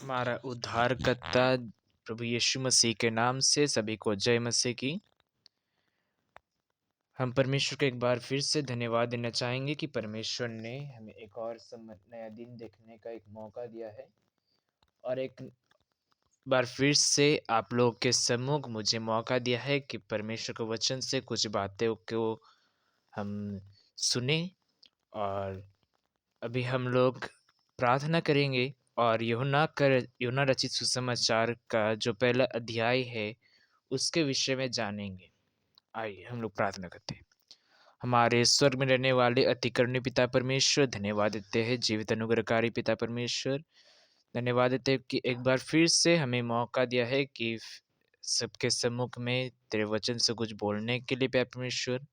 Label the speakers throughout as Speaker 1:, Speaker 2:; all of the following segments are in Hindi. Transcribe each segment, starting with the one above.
Speaker 1: हमारा उद्धारकर्ता प्रभु यीशु मसीह के नाम से सभी को जय मसीह की। हम परमेश्वर को एक बार फिर से धन्यवाद देना चाहेंगे कि परमेश्वर ने हमें एक और नया दिन देखने का एक मौका दिया है और एक बार फिर से आप लोग के सम्मुख मुझे मौका दिया है कि परमेश्वर के वचन से कुछ बातें को हम सुने। और अभी हम लोग प्रार्थना करेंगे और यूहन्ना रचित सुसमाचार का जो पहला अध्याय है उसके विषय में जानेंगे। आइए हम लोग प्रार्थना करते हैं। हमारे स्वर्ग में रहने वाले अति करुणीय पिता परमेश्वर, धन्यवाद देते हैं जीवित अनुग्रहकारी पिता परमेश्वर। धन्यवाद देते हैं कि एक बार फिर से हमें मौका दिया है कि सबके सम्मुख में तेरे वचन से कुछ बोलने के लिए पिता परमेश्वर।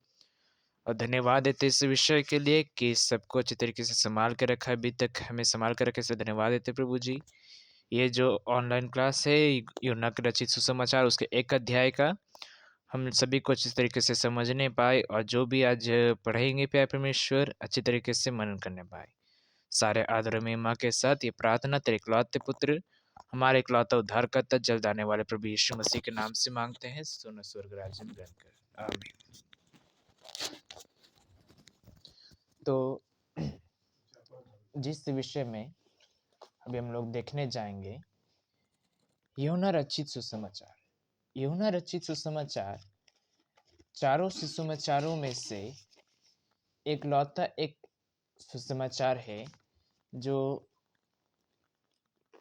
Speaker 1: और धन्यवाद देते इस विषय के लिए कि सबको अच्छी तरीके से संभाल के रखा, अभी तक हमें संभाल कर रखे, से धन्यवाद देते प्रभु जी। ये जो ऑनलाइन क्लास है यूहन्ना के रचित सुसमाचार उसके एक अध्याय का हम सभी को अच्छी तरीके से समझने पाए और जो भी आज पढ़ेंगे प्यारे परमेश्वर अच्छी तरीके से मनन करने पाए। सारे आदर और महिमा के साथ ये प्रार्थना तेरे इकलौते पुत्र हमारे इकलौता उद्धारकर्ता जल्द आने वाले प्रभु यीशु मसीह के नाम से मांगते हैं, सुन स्वर्ग राज्य में ग्रहण कर, आमीन। तो जिस विषय में अभी हम लोग देखने जाएंगे, यूहन्ना रचित सुसमाचार। यूहन्ना रचित सुसमाचार चारों सुसमाचारों में से इकलौता एक सुसमाचार है जो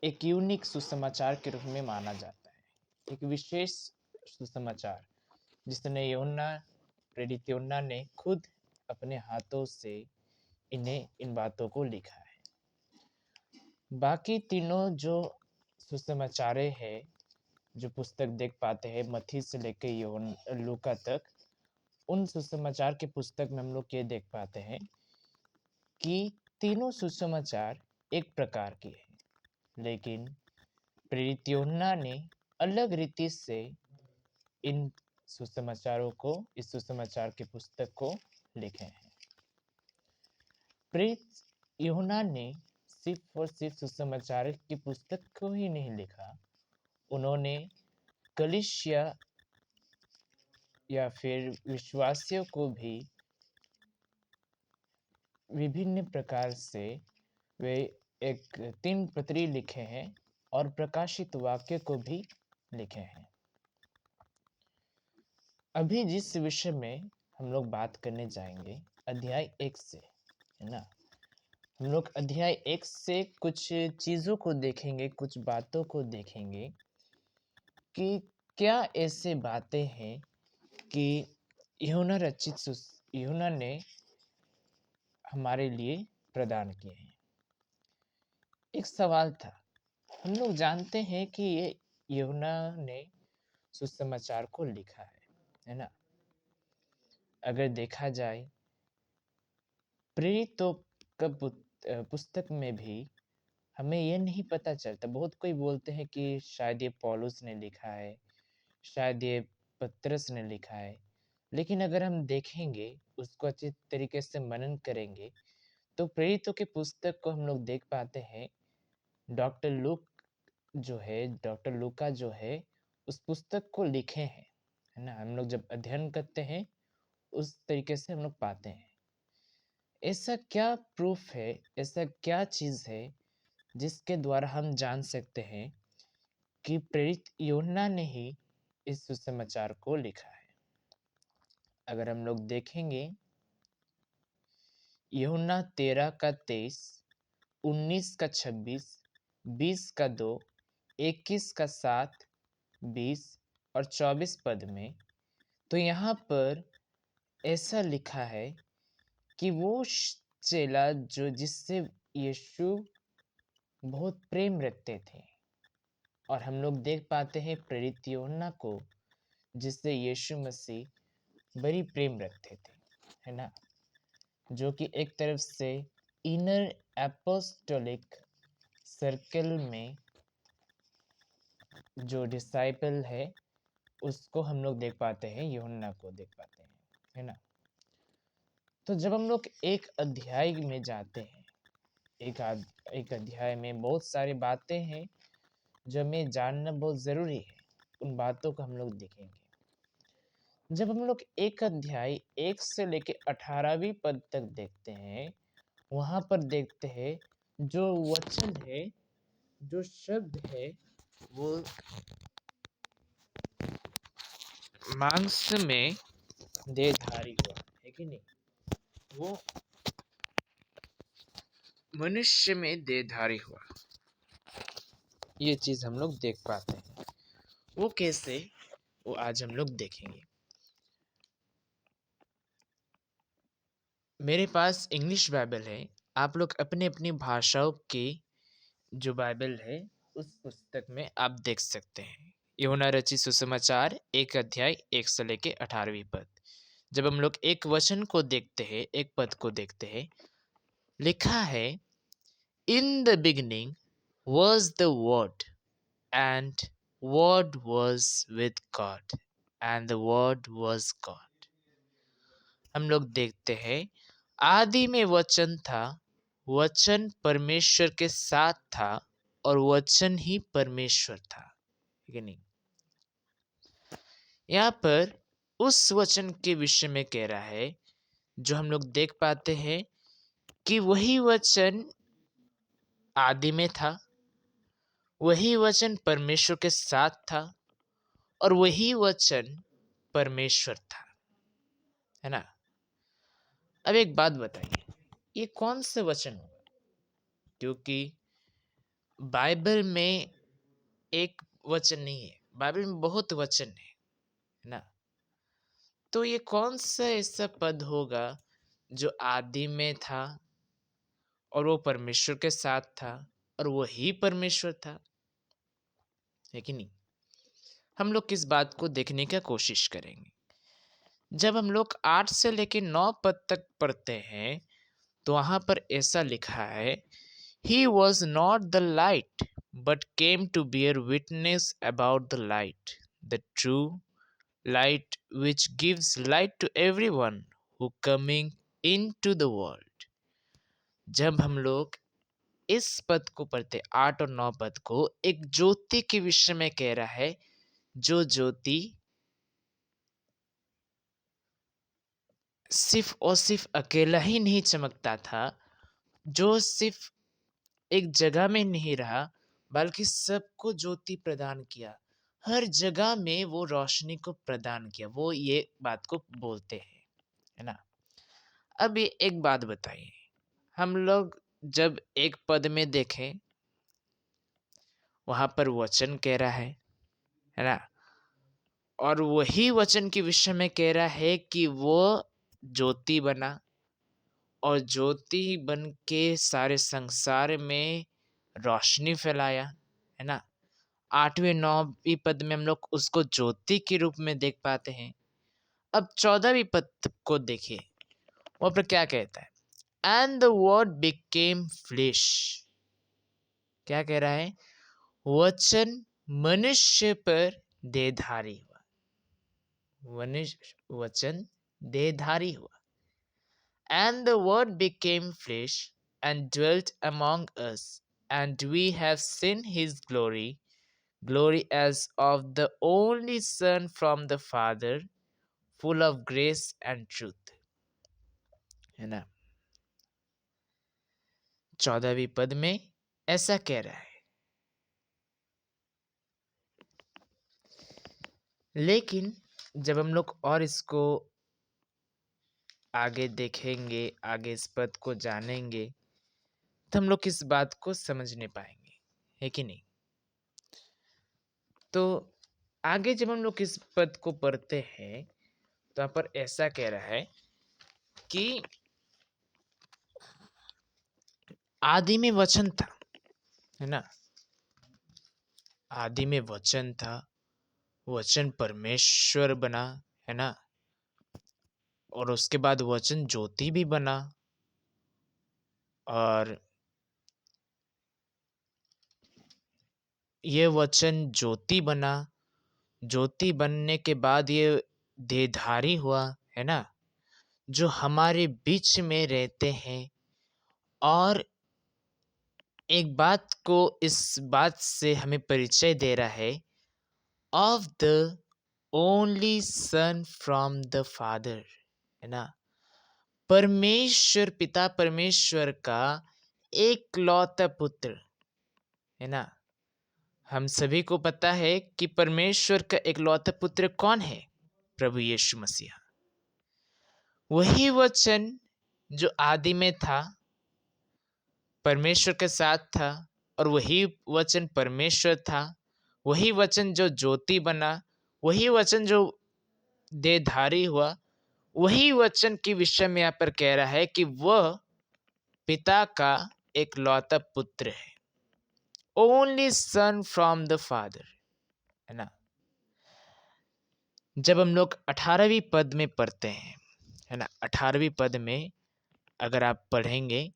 Speaker 1: एक यूनिक सुसमाचार के रूप में माना जाता है, एक विशेष सुसमाचार जिसने प्रेरित यूहन्ना ने खुद अपने हाथों से इन बातों को लिखा है। बाकी तीनों जो सुसमाचारें हैं, जो पुस्तक देख पाते हैं मत्ती से लेकर लूका तक, उन सुसमाचार के पुस्तक में हम लोग ये देख पाते हैं कि तीनों सुसमाचार एक प्रकार की है, लेकिन प्रेरित यूहन्ना ने अलग रीति से इन सुसमाचारों को, इस सुसमाचार के पुस्तक को लिखे हैं। प्रेरित यूहन्ना ने सिर्फ और सिर्फ सुसमाचार की पुस्तक को ही नहीं लिखा, उन्होंने कलीसिया या फिर विश्वासियों को भी विभिन्न प्रकार से वे एक 3 पत्री लिखे हैं और प्रकाशित वाक्य को भी लिखे हैं। अभी जिस विषय में हम लोग बात करने जाएंगे अध्याय 1 से, है ना। हम लोग अध्याय 1 से कुछ चीज़ों को देखेंगे, कुछ बातों को देखेंगे कि क्या ऐसे बातें हैं कि यूहन्ना ने हमारे लिए प्रदान किए हैं। एक सवाल था, हम लोग जानते हैं कि ये यूहन्ना ने सुसमाचार को लिखा है ना। अगर देखा जाए प्रेरितों का पुस्तक में भी हमें ये नहीं पता चलता। बहुत कोई बोलते हैं कि शायद ये पौलुस ने लिखा है, शायद ये पतरस ने लिखा है, लेकिन अगर हम देखेंगे, उसको अच्छे तरीके से मनन करेंगे, तो प्रेरितों के पुस्तक को हम लोग देख पाते हैं डॉक्टर लूका जो है उस पुस्तक को लिखे हैं, है ना। हम लोग जब अध्ययन करते हैं उस तरीके से हम लोग पाते हैं। ऐसा क्या प्रूफ है, ऐसा क्या चीज़ है जिसके द्वारा हम जान सकते हैं कि प्रेरित यूहन्ना ने ही इस सुसमाचार को लिखा है। अगर हम लोग देखेंगे यूहन्ना 13 का 23, 19 का 26, 20 का 2, 21 का 7, 20 और 24 पद में, तो यहाँ पर ऐसा लिखा है कि वो चेला जिससे यीशु बहुत प्रेम रखते थे, और हम लोग देख पाते हैं प्रेरित यूहन्ना को जिससे यीशु मसीह बड़ी प्रेम रखते थे, है ना। जो कि एक तरफ से इनर एपोस्टोलिक सर्कल में जो डिसाइपल है उसको हम लोग देख पाते हैं, यूहन्ना को देख पाते हैं, है ना। तो जब हम लोग एक अध्याय में जाते हैं, एक अध्याय में बहुत सारी बातें हैं जो हमें जानना बहुत ज़रूरी है, उन बातों को हम लोग देखेंगे। जब हम लोग एक अध्याय 1 से लेके 18वीं पद तक देखते हैं, वहाँ पर देखते हैं जो वचन है, जो शब्द है, वो मांस में देहधारी हुआ, है कि नहीं? वो मनुष्य में देहधारी हुआ। ये चीज़ हम लोग देख पाते हैं। वो कैसे? वो आज हम लोग देखेंगे। मेरे पास इंग्लिश बाइबल है। आप लोग अपनी-अपनी भाषाओं की जो बाइबल है, उस पुस्तक में आप देख सकते हैं। यूहन्ना रचित सुसमाचार 1 अध्याय 1 से लेके 18वीं पद। जब हम लोग एक वचन को देखते हैं, एक पद को देखते हैं, लिखा है, in the beginning was the word, and word was with God, and the word was God. हम लोग देखते हैं, आदि में वचन था, वचन परमेश्वर के साथ था, और वचन ही परमेश्वर था, है कि नहीं? यहाँ पर उस वचन के विषय में कह रहा है, जो हम लोग देख पाते हैं कि वही वचन आदि में था, वही वचन परमेश्वर के साथ था, और वही वचन परमेश्वर था, है ना? अब एक बात बताइए, ये कौन से वचन होगा? क्योंकि बाइबल में एक वचन नहीं है, बाइबल में बहुत वचन है ना? तो ये कौन सा ऐसा पद होगा जो आदि में था और वो परमेश्वर के साथ था और वही परमेश्वर था, है कि नहीं? हम लोग किस बात को देखने का कोशिश करेंगे। जब हम लोग 8 से लेके 9 पद तक पढ़ते हैं, तो वहाँ पर ऐसा लिखा है, He was not the light, but came to bear witness about the light, the true light which gives light to everyone who coming into the world. जब हम लोग इस पद को पढ़ते, 8 और 9 पद को, एक ज्योति के विषय में कह रहा है, जो ज्योति सिर्फ और सिर्फ अकेला ही नहीं चमकता था, जो सिर्फ एक जगह में नहीं रहा, बल्कि सबको ज्योति प्रदान किया। हर जगह में वो रोशनी को प्रदान किया। वो ये बात को बोलते हैं, है ना? अब ये एक बात बताइए, हम लोग जब एक पद में देखें, वहाँ पर वचन कह रहा है ना? और वही वचन के विषय में कह रहा है कि वो ज्योति बना, और ज्योति बन के सारे संसार में रोशनी फैलाया, है ना? 8वें 9वीं पद में हम लोग उसको ज्योति के रूप में देख पाते हैं। अब 14वीं पद को देखिए, वहाँ पर क्या कहता है? And the word became flesh. क्या कह रहा है? वचन मनुष्य पर देहधारी हुआ। वचन देहधारी हुआ। And the word became flesh and dwelt among us, and we have seen his glory, glory as of the only Son from the Father, full of grace and truth. है ना? 14वीं पद में ऐसा कह रहा है। लेकिन जब हम लोग और इसको आगे देखेंगे, आगे इस पद को जानेंगे, तो हम लोग इस बात को समझ नहीं पाएंगे, है कि नहीं? तो आगे जब हम लोग इस पद को पढ़ते हैं, तो यहाँ पर ऐसा कह रहा है कि आदि में वचन था, है ना? आदि में वचन था, वचन परमेश्वर बना, है ना? और उसके बाद वचन ज्योति भी बना, और ये वचन ज्योति बना। ज्योति बनने के बाद ये देहधारी हुआ, है ना? जो हमारे बीच में रहते हैं, और एक बात को इस बात से हमें परिचय दे रहा है, of the only sun from the father, है ना। परमेश्वर पिता परमेश्वर का एकलौता पुत्र, है ना। हम सभी को पता है कि परमेश्वर का एकलौता पुत्र कौन है? प्रभु यीशु मसीह। वही वचन जो आदि में था, परमेश्वर के साथ था, और वही वचन परमेश्वर था। वही वचन जो ज्योति बना, वही वचन जो देहधारी हुआ, वही वचन के विषय में यहाँ पर कह रहा है कि वह पिता का एकलौता पुत्र है, only sun from the father, है ना। जब हम लोग 18वीं पद में पढ़ते हैं, है ना, 18वीं पद में अगर आप पढ़ेंगे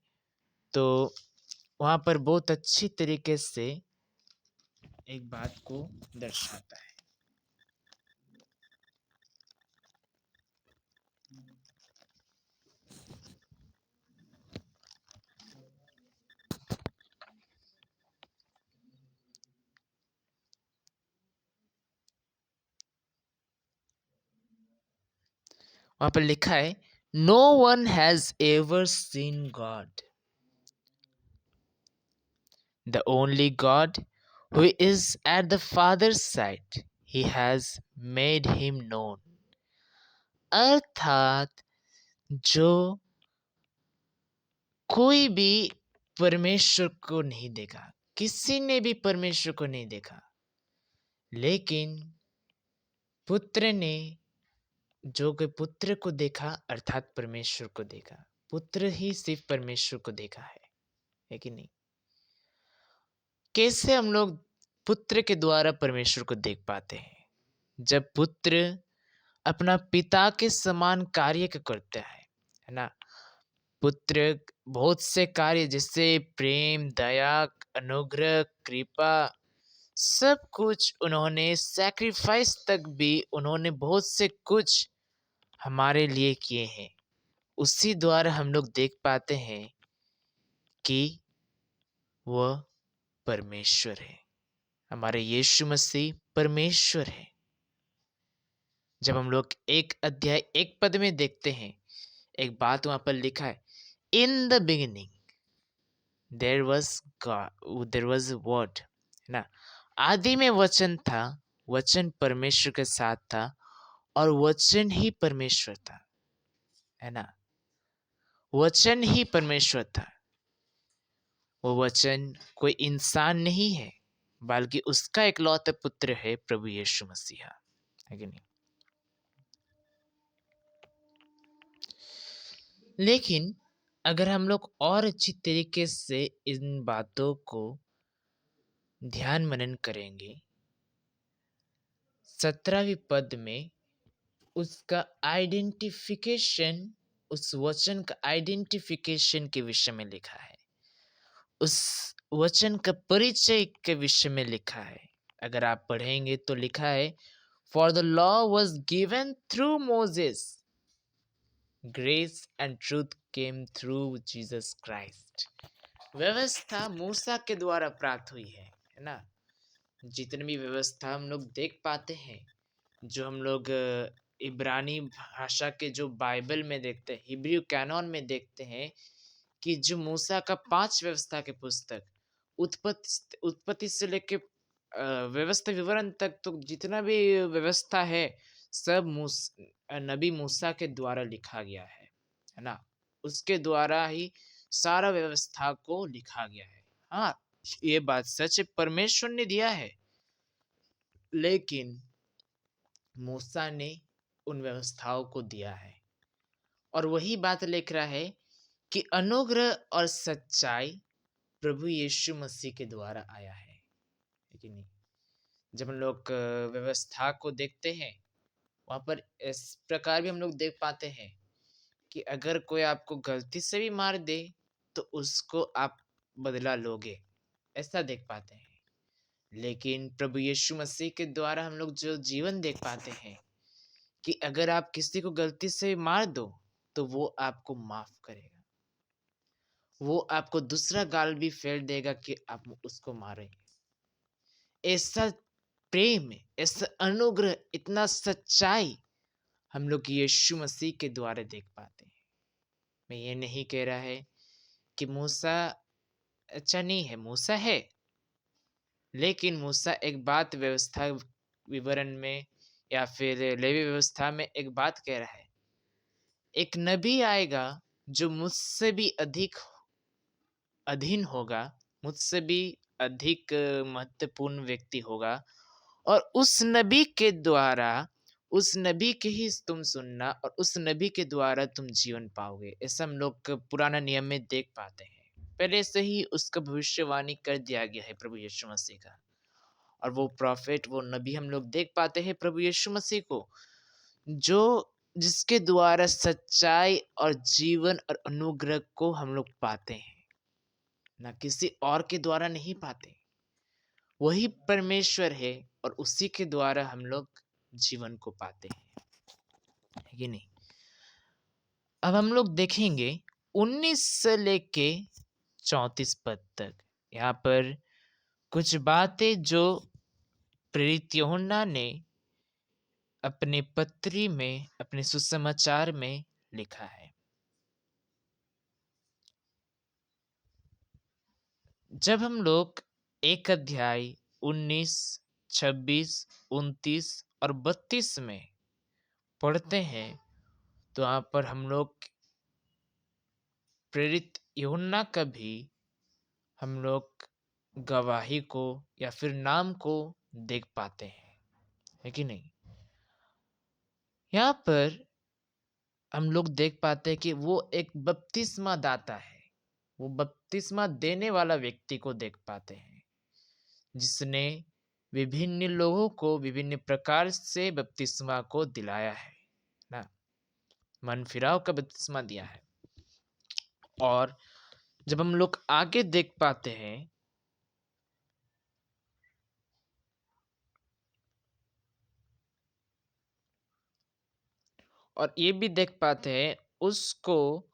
Speaker 1: तो वहाँ पर बहुत अच्छी तरीके से एक बात को दर्शाता है। वहां पर लिखा है, no one has ever seen God, the only God who is at the father's side, he has made him known. अर्थात जो कोई भी परमेश्वर को नहीं देखा, किसी ने भी परमेश्वर को नहीं देखा, लेकिन पुत्र ने, जो कि पुत्र को देखा अर्थात परमेश्वर को देखा। पुत्र ही सिर्फ परमेश्वर को देखा है कि नहीं? कैसे हम लोग पुत्र के द्वारा परमेश्वर को देख पाते हैं? जब पुत्र अपना पिता के समान कार्य करता है ना। पुत्र बहुत से कार्य जैसे प्रेम, दया, अनुग्रह, कृपा, सब कुछ उन्होंने, सैक्रिफाइस तक भी उन्होंने बहुत से कुछ हमारे लिए किए हैं। उसी द्वारा हम लोग देख पाते हैं कि वह परमेश्वर है। हमारे यीशु मसीह परमेश्वर है। जब हम लोग एक अध्याय एक पद में देखते हैं, एक बात वहां पर लिखा है, in the beginning there was God, there was word, है ना। आदि में वचन था, वचन परमेश्वर के साथ था, और वचन ही परमेश्वर था, है ना। वचन ही परमेश्वर था। वो वचन कोई इंसान नहीं है, बल्कि उसका इकलौता पुत्र है प्रभु यीशु मसीह, है कि नहीं? लेकिन अगर हम लोग और अच्छी तरीके से इन बातों को ध्यान मनन करेंगे, 17वीं पद में उसका आइडेंटिफिकेशन, उस वचन का आइडेंटिफिकेशन के विषय में लिखा है, उस वचन का परिचय के विषय में लिखा है। अगर आप पढ़ेंगे तो लिखा है, for the law was given through Moses, grace and truth came through Jesus Christ. व्यवस्था मूसा के द्वारा प्राप्त हुई है ना। जितनी भी व्यवस्था हम लोग देख पाते हैं, जो हम लोग इब्रानी भाषा के जो बाइबल में देखते हैं, हिब्रू कैनन में देखते हैं, कि जो मूसा का 5 व्यवस्था के पुस्तक, उत्पत्ति से लेके व्यवस्था विवरण तक, तो जितना भी व्यवस्था है सब नबी मूसा के द्वारा लिखा गया है ना। उसके द्वारा ही सारा व्यवस्था को लिखा गया है। हाँ, ये बात सच है, परमेश्वर ने दिया है, लेकिन मूसा ने उन व्यवस्थाओं को दिया है। और वही बात लिख रहा है कि अनुग्रह और सच्चाई प्रभु यीशु मसीह के द्वारा आया है कि नहीं? जब हम लोग व्यवस्था को देखते हैं, वहाँ पर इस प्रकार भी हम लोग देख पाते हैं कि अगर कोई आपको गलती से भी मार दे तो उसको आप बदला लोगे, ऐसा देख पाते हैं। लेकिन प्रभु यीशु मसीह के द्वारा हम लोग जो जीवन देख पाते हैं कि अगर आप किसी को गलती से मार दो तो वो आपको माफ करेगा। वो आपको दूसरा गाल भी फेर देगा कि आप उसको मारें। ऐसा प्रेम, ऐसा अनुग्रह, इतना सच्चाई हम लोग यीशु मसीह के द्वारा देख पाते हैं। मैं ये नहीं कह रहा है कि मूसा अच्छा नहीं है, मूसा है, लेकिन मूसा एक बात व्यवस्था विवरण में या फिर लेवी व्यवस्था में एक बात कह रहा है, एक नबी आएगा जो मुझसे भी अधिक अधीन होगा, मुझसे भी अधिक महत्वपूर्ण व्यक्ति होगा, और उस नबी के द्वारा, उस नबी के ही तुम सुनना और उस नबी के द्वारा तुम जीवन पाओगे। ऐसा हम लोग पुराना नियम में देख पाते हैं। पहले से ही उसका भविष्यवाणी कर दिया गया है प्रभु यीशु मसीह का। और वो प्रॉफिट, वो नबी हम लोग देख पाते हैं प्रभु यीशु मसीह को, जो जिसके द्वारा सच्चाई और जीवन और अनुग्रह को हम लोग पाते हैं, ना किसी और के द्वारा नहीं पाते। वही परमेश्वर है और उसी के द्वारा हम लोग जीवन को पाते हैं, है कि नहीं? अब हम लोग देखेंगे 19 से लेके 34 पद तक। यहाँ पर कुछ बातें जो प्रेरित यूहन्ना ने अपने पत्री में, अपने सुसमाचार में लिखा है। जब हम लोग एक अध्याय 19, 26, 29 और 32 में पढ़ते हैं, तो यहाँ पर हम लोग प्रेरित यूहन्ना का भी हम लोग गवाही को या फिर नाम को देख पाते हैं, है कि नहीं? यहाँ पर हम लोग देख पाते हैं कि वो एक बपतिस्मा दाता है। वो बपतिस्मा देने वाला व्यक्ति को देख पाते हैं, जिसने विभिन्न लोगों को विभिन्न प्रकार से बपतिस्मा को दिलाया है ना, मन फिराव का बपतिस्मा दिया है। और जब हम लोग आगे देख पाते हैं, और ये भी देख पाते हैं उसको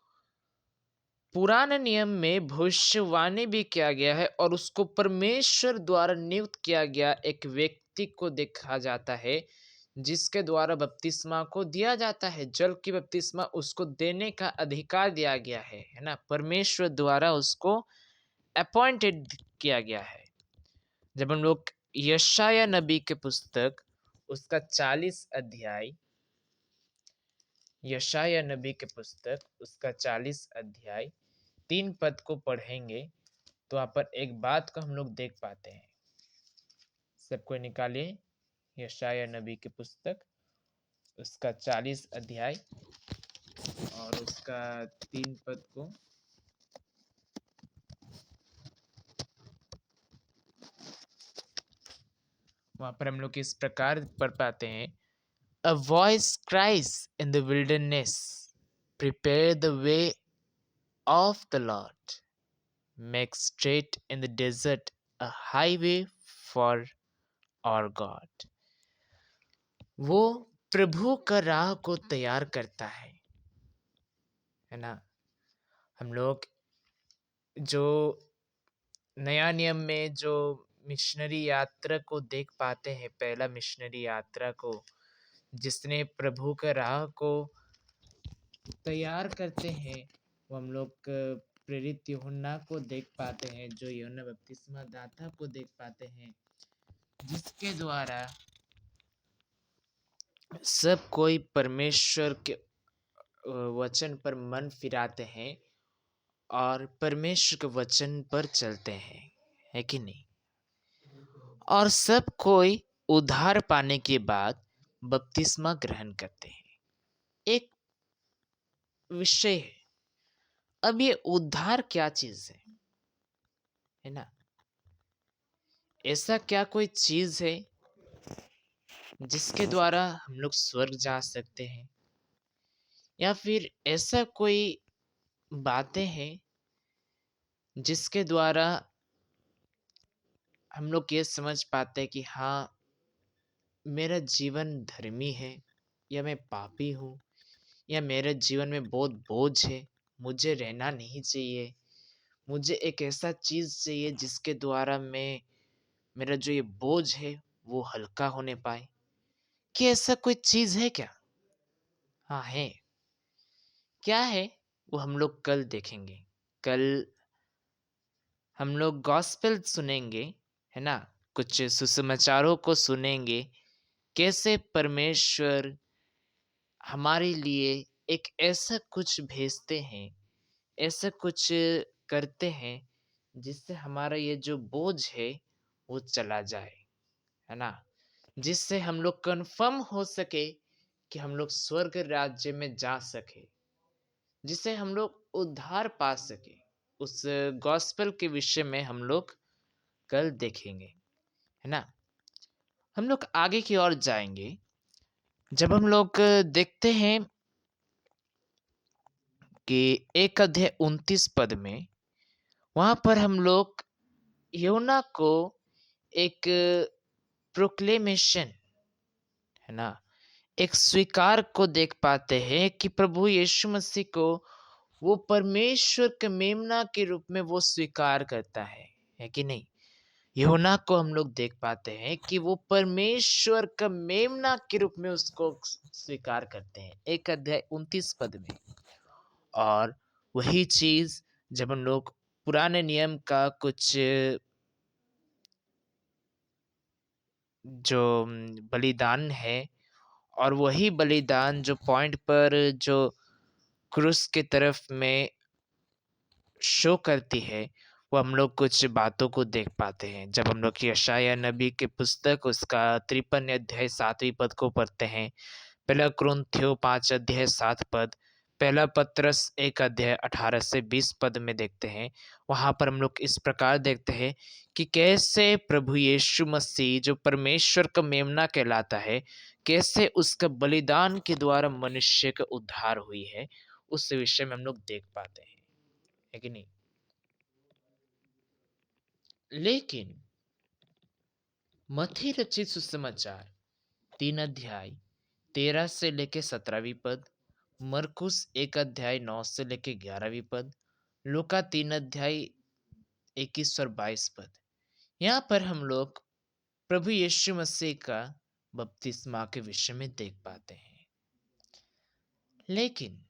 Speaker 1: पुराने नियम में भविष्यवाणी भी किया गया है और उसको परमेश्वर द्वारा नियुक्त किया गया एक व्यक्ति को देखा जाता है, जिसके द्वारा बपतिस्मा को दिया जाता है। जल की बपतिस्मा उसको देने का अधिकार दिया गया है ना, परमेश्वर द्वारा उसको अपॉइंटेड किया गया है। जब हम लोग यशाया नबी के पुस्तक उसका 40 अध्याय, यशाया नबी के पुस्तक उसका 40 अध्याय 3 पद को पढ़ेंगे, तो वहाँ पर एक बात को हम लोग देख पाते हैं। सबको निकालिए यशाया नबी की पुस्तक उसका 40 अध्याय और उसका 3 पद को। वहाँ पर हम लोग इस प्रकार पढ़ पाते हैं, a voice cries in the wilderness, prepare the way of the Lord, make straight in the desert a highway for our God. वो प्रभु का राह को तैयार करता है ना। हम लोग जो नया नियम में जो मिशनरी यात्रा को देख पाते हैं, पहला मिशनरी यात्रा को, जिसने प्रभु का राह को तैयार करते हैं, वो हम लोग प्रेरित यूहन्ना को देख पाते हैं, जो यूहन्ना बपतिस्मा दाता को देख पाते हैं, जिसके द्वारा सब कोई परमेश्वर के वचन पर मन फिराते हैं और परमेश्वर के वचन पर चलते हैं, है कि नहीं? और सब कोई उद्धार पाने के बाद बपतिस्मा ग्रहण करते हैं। एक विषय है, अब ये उद्धार क्या चीज है ना? ऐसा क्या कोई चीज है जिसके द्वारा हम लोग स्वर्ग जा सकते हैं, या फिर ऐसा कोई बातें हैं जिसके द्वारा हम लोग ये समझ पाते हैं कि हाँ, मेरा जीवन धर्मी है या मैं पापी हूँ, या मेरे जीवन में बहुत बोझ है, मुझे रहना नहीं चाहिए, मुझे एक ऐसा चीज़ चाहिए जिसके द्वारा मैं मेरा जो ये बोझ है वो हल्का होने पाए। क्या ऐसा कोई चीज़ है क्या? हाँ, है। क्या है? वो हम लोग कल देखेंगे। कल हम लोग गॉस्पेल सुनेंगे, है ना? कुछ सुसमाचारों को सुनेंगे, कैसे परमेश्वर हमारे लिए एक ऐसा कुछ भेजते हैं, ऐसा कुछ करते हैं, जिससे हमारा ये जो बोझ है, वो चला जाए, है ना? जिससे हम लोग कन्फर्म हो सके कि हम लोग स्वर्ग राज्य में जा सके, जिससे हम लोग उद्धार पा सके। उस गॉस्पेल के विषय में हम लोग कल देखेंगे, है ना? हम लोग आगे की ओर जाएँगे। जब हम लोग देखते हैं कि 1 अध्याय 29 पद में, वहाँ पर हम लोग योना को एक प्रोक्लेमेशन, है ना? एक स्वीकार को देख पाते हैं कि प्रभु यीशु मसीह को वो परमेश्वर के मेमना के रूप में वो स्वीकार करता है कि नहीं? यूहन्ना को हम लोग देख पाते हैं कि वो परमेश्वर का मेमना के रूप में उसको स्वीकार करते हैं 1 अध्याय 29 पद में। और वही चीज़ जब हम लोग पुराने नियम का कुछ जो बलिदान है, और वही बलिदान जो पॉइंट पर जो क्रूस की तरफ में शो करती है, वो हम लोग कुछ बातों को देख पाते हैं। जब हम लोग यशायाह नबी की पुस्तक उसका 53 अध्याय 7वीं पद को पढ़ते हैं, पहला कुरिन्थियों 5 अध्याय 7 पद, पहला पत्रस 1 अध्याय 18 से 20 पद में देखते हैं। वहाँ पर हम लोग इस प्रकार देखते हैं कि कैसे प्रभु यीशु मसीह जो परमेश्वर का मेमना कहलाता है, कैसे उसका बलिदान के द्वारा मनुष्य का उद्धार हुई है, उस विषय में हम लोग देख पाते हैं, है कि नहीं? लेकिन मत्ती रचित सुसमाचार 3 अध्याय 13 से लेके 17वीं पद, मरकुस 1 अध्याय 9 से लेके 11वीं पद, लूका 3 अध्याय 21 और 22 पद, यहाँ पर हम लोग प्रभु यीशु मसीह का बपतिस्मा के विषय में देख पाते हैं। लेकिन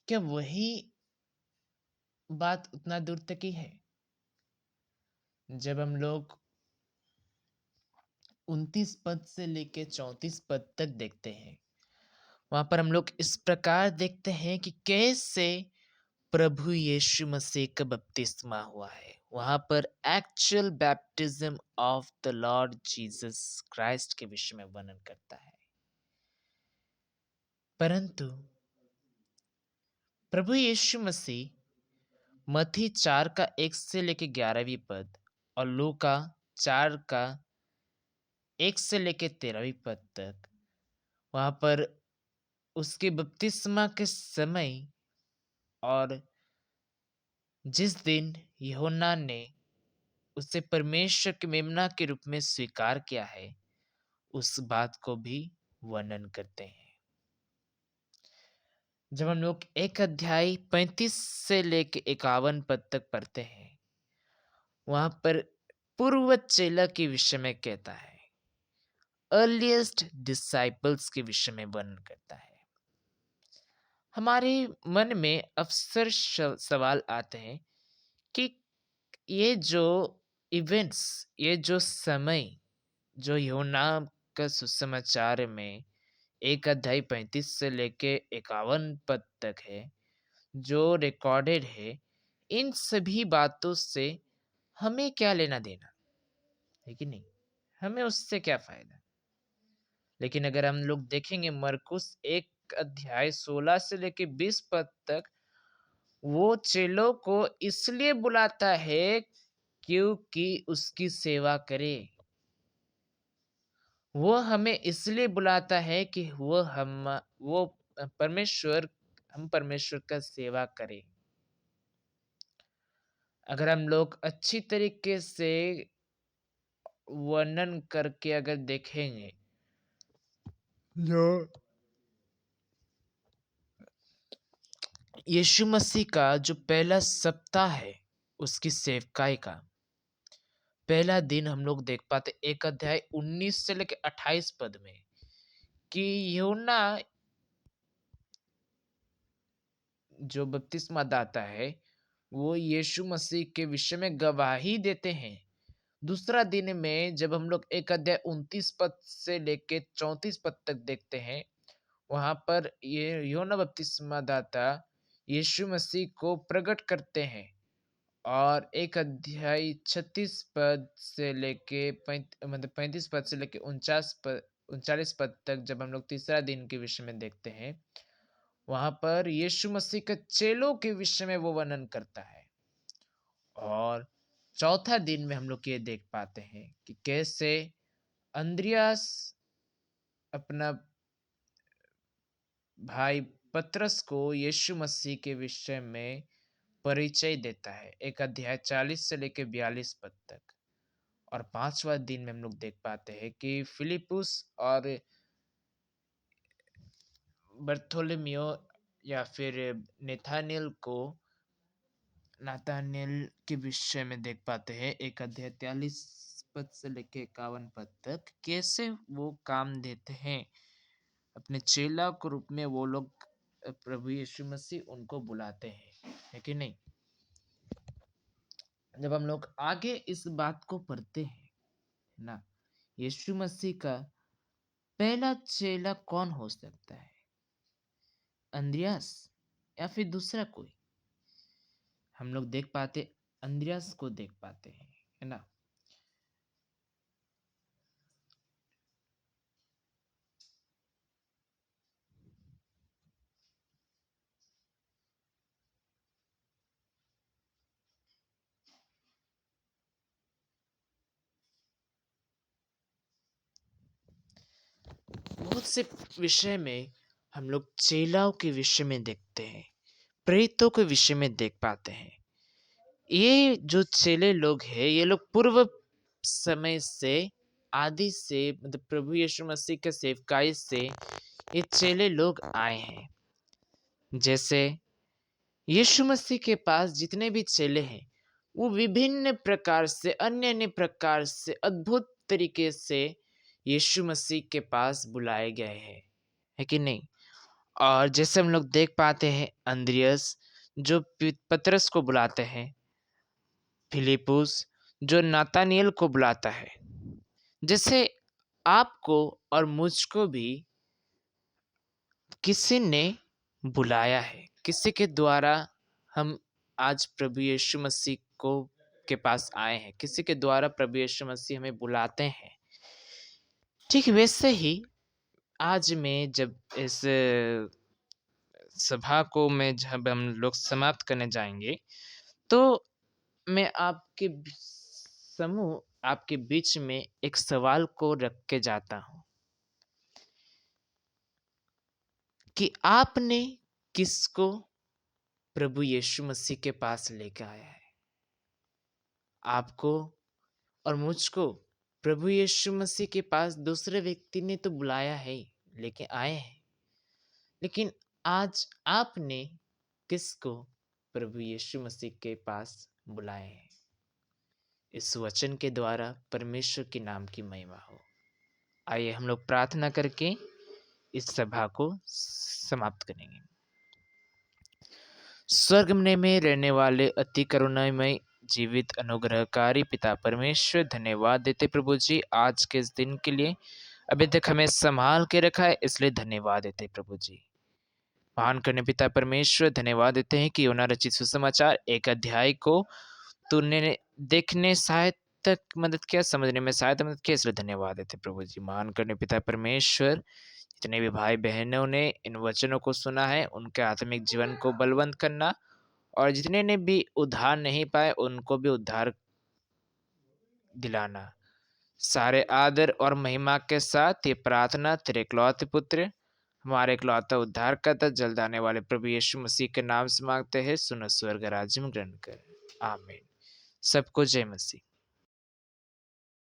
Speaker 1: क्या वही बात उतना दूर तक ही है? जब हम लोग 29 पद से लेके 34 पद तक देखते हैं, वहां पर हम लोग इस प्रकार देखते हैं कि कैसे प्रभु यीशु मसीह का बपतिस्मा हुआ है। वहां पर actual baptism of the Lord Jesus Christ के विषय में वर्णन करता है। परंतु प्रभु यीशु मसीह मत्ती 4 का 1 से लेके 11वीं पद और लूका 4 का 1 से लेके 13वीं पद तक, वहां पर उसके बपतिस्मा के समय और जिस दिन यूहन्ना ने उसे परमेश्वर के मेमना के रूप में स्वीकार किया है, उस बात को भी वर्णन करते हैं। जब हम लोग 1 अध्याय 35 से लेके 51 पद तक पढ़ते हैं, वहां पर पूर्व चेला के विषय में कहता है, अर्लीस्ट डिसाइपल्स के विषय में वर्णन करता है। हमारे मन में अक्सर सवाल आते हैं कि ये जो इवेंट्स, ये जो समय, जो यूहन्ना का सुसमाचार में 1 अध्याय 35 से लेके 51 पद तक है, जो रिकॉर्डेड है, इन सभी बातों से हमें क्या लेना देना, है कि नहीं? हमें उससे क्या फायदा? लेकिन अगर हम लोग देखेंगे मरकुस 1 अध्याय 16 से लेके 20 पद तक, वो चेलों को इसलिए बुलाता है क्योंकि उसकी सेवा करे। वो हमें इसलिए बुलाता है कि वो परमेश्वर हम परमेश्वर का सेवा करें। अगर हम लोग अच्छी तरीके से वर्णन करके अगर देखेंगे, जो यीशु मसीह का जो पहला सप्ताह है, उसकी सेवकाई का पहला दिन हम लोग देख पाते 1 अध्याय 19 से लेके 28 पद में कि यूहन्ना जो बपतिस्मा दाता है, वो यीशु मसीह के विषय में गवाही देते हैं। दूसरा दिन में जब हम लोग 1 अध्याय 29 पद से लेके 34 पद तक देखते हैं, वहाँ पर ये यूहन्ना बपतिस्मा दाता यीशु मसीह को प्रकट करते हैं। और 1 अध्याय 36 पद से लेके 35 पद से लेके 39 पद तक जब हम लोग तीसरा दिन के विषय में देखते हैं, वहाँ पर यीशु मसीह के चेलों के विषय में वो वर्णन करता है। और चौथा दिन में हम लोग ये देख पाते हैं कि कैसे अंद्रियास अपना भाई पतरस को यीशु मसीह के विषय में परिचय देता है, 1 अध्याय 40 से लेके 42 पद तक। और पांचवा दिन में हम लोग देख पाते हैं कि फिलिपुस और बर्थोलोमेव या फिर नाथानिएल के विषय में देख पाते हैं, 1 अध्याय 43 पद से लेके 51 पद तक कैसे वो काम देते हैं अपने चेला के रूप में। वो लोग प्रभु यीशु मसीह उनको बुलाते हैं, है कि नहीं। जब हम लोग आगे इस बात को पढ़ते हैं ना, यीशु मसीह का पहला चेला कौन हो सकता है, अंद्रियास या फिर दूसरा कोई। हम लोग देख पाते अंद्रियास को देख पाते हैं, है ना। बहुत से विषय में हम लोग चेलाओं के विषय में देखते हैं, प्रेरितों के विषय में देख पाते हैं। ये जो चेले लोग हैं, ये लोग पूर्व समय से आदि से मतलब प्रभु यीशु मसीह के सेवकाई से ये चेले लोग आए हैं। जैसे यीशु मसीह के पास जितने भी चेले हैं, वो विभिन्न प्रकार से अन्य अन्य प्रकार से अद्भुत तरीके से यीशु मसीह के पास बुलाए गए हैं, है कि नहीं। और जैसे हम लोग देख पाते हैं अंद्रियस जो पतरस को बुलाते हैं, फिलिपुस जो नातानियल को बुलाता है। जैसे आपको और मुझको भी किसी ने बुलाया है, किसी के द्वारा हम आज प्रभु यीशु मसीह को के पास आए हैं, किसी के द्वारा प्रभु यीशु मसीह हमें बुलाते हैं। ठीक वैसे ही आज मैं जब इस सभा को जब हम लोग समाप्त करने जाएंगे, तो मैं आपके बीच में एक सवाल को रख के जाता हूं कि आपने किसको प्रभु यीशु मसीह के पास लेकर आया है। आपको और मुझको प्रभु यीशु मसीह के पास दूसरे व्यक्ति ने तो बुलाया है, लेके आए हैं, लेकिन आज आपने किसको प्रभु यीशु मसीह के पास बुलाए हैं। इस वचन के द्वारा परमेश्वर के नाम की महिमा हो। आइए हम लोग प्रार्थना करके इस सभा को समाप्त करेंगे। स्वर्ग में रहने वाले अति करुणामय जीवित अनुग्रहकारी पिता परमेश्वर, धन्यवाद देते प्रभु जी आज के इस दिन के लिए। अभी तक हमें संभाल के रखा है, इसलिए धन्यवाद देते प्रभु जी। महान करने पिता परमेश्वर, धन्यवाद देते हैं कि यूहन्ना रचित सुसमाचार 1 अध्याय को तूने देखने सहायता तक मदद किया, समझने में सहायता मदद किया, इसलिए धन्यवाद देते प्रभु जी। महान करने पिता परमेश्वर, जितने भी भाई बहनों ने इन वचनों को सुना है, उनके आत्मिक जीवन को बलवंत करना, और जितने ने भी उद्धार नहीं पाए उनको भी उद्धार दिलाना। सारे आदर और महिमा के साथ ये प्रार्थना तेरे इकलौते पुत्र, हमारे इकलौता उद्धार करता जल्द आने वाले प्रभु यीशु मसीह के नाम से मांगते हैं, सुनो स्वर्ग राज्य में ग्रहण कर, आमीन। सबको जय मसीह।